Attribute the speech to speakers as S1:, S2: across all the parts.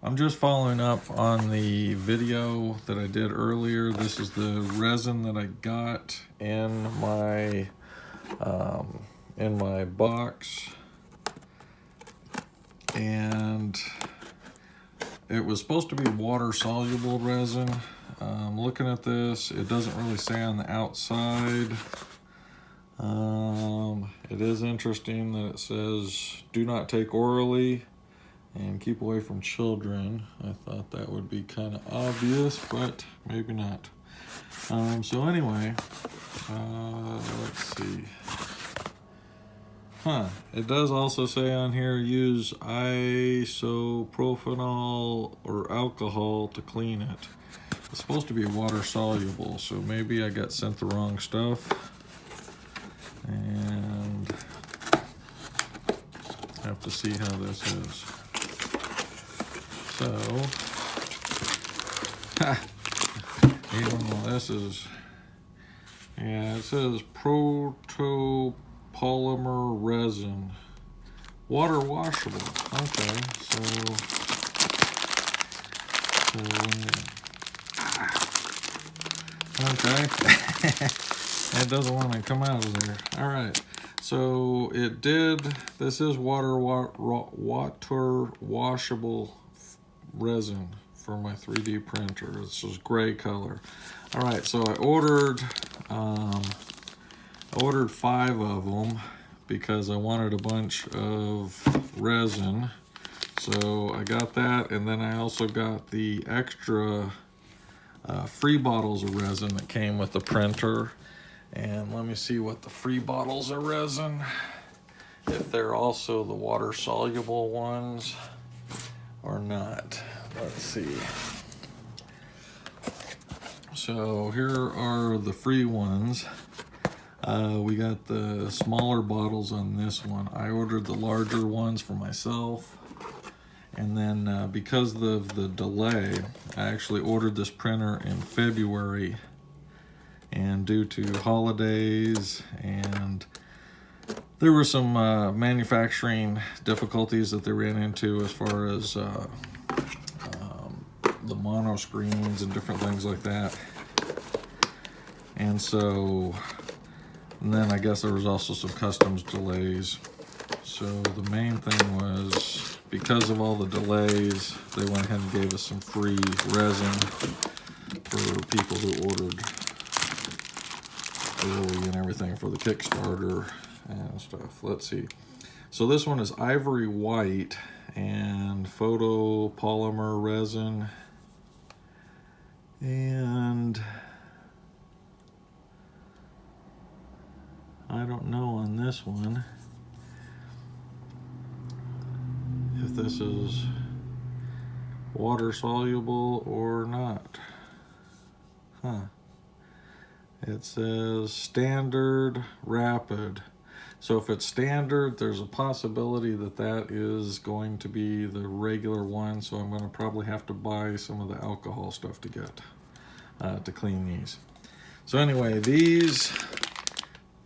S1: I'm just following up on the video that I did earlier. This is the resin that I got in my box, and it was supposed to be water soluble resin. Looking at this, it doesn't really say on the outside. It is interesting that it says do not take orally and keep away from children. I thought that would be kind of obvious, but maybe not. So anyway, let's see. It does also say on here, use isopropyl or alcohol to clean it. It's supposed to be water soluble, so maybe I got sent the wrong stuff. And have to see how this is. So, even though this is, yeah, it says protopolymer resin, water washable. Okay, okay, it doesn't want to come out of there. All right, so it did. This is water washable resin for my 3D printer. This is gray color. All right, so I ordered 5 of them because I wanted a bunch of resin. So I got that, and then I also got the extra free bottles of resin that came with the printer. And let me see what the free bottles of resin, if they're also the water soluble ones or not. Let's see. So here are the free ones. We got the smaller bottles on this one. I ordered the larger ones for myself. And then because of the delay, I actually ordered this printer in February. And due to holidays, and there were some manufacturing difficulties that they ran into as far as the mono screens and different things like that. And so, and then I guess there was also some customs delays. So the main thing was, because of all the delays, they went ahead and gave us some free resin for people who ordered early and everything for the Kickstarter and stuff. Let's see. So this one is ivory white and photopolymer resin. And I don't know on this one if this is water soluble or not. It says standard rapid. So if it's standard, there's a possibility that that is going to be the regular one. So I'm going to probably have to buy some of the alcohol stuff to get to clean these. So anyway, these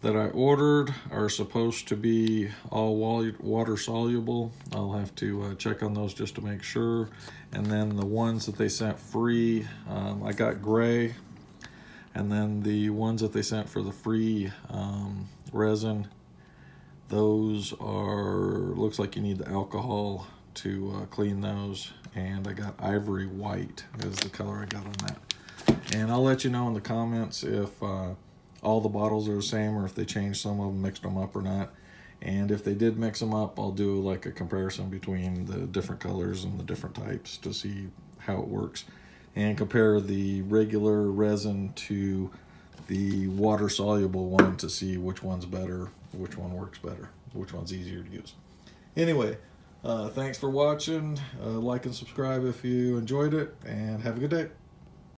S1: that I ordered are supposed to be all water soluble. I'll have to check on those just to make sure. And then the ones that they sent free, I got gray. And then the ones that they sent for the free resin, those are, looks like you need the alcohol to clean those. And I got ivory white is the color I got on that. And I'll let you know in the comments if all the bottles are the same or if they changed some of them, mixed them up or not. And if they did mix them up, I'll do like a comparison between the different colors and the different types to see how it works. And compare the regular resin to the water soluble one to see which one's better, which one works better, which one's easier to use. Anyway, thanks for watching. Like and subscribe if you enjoyed it, and have a good day.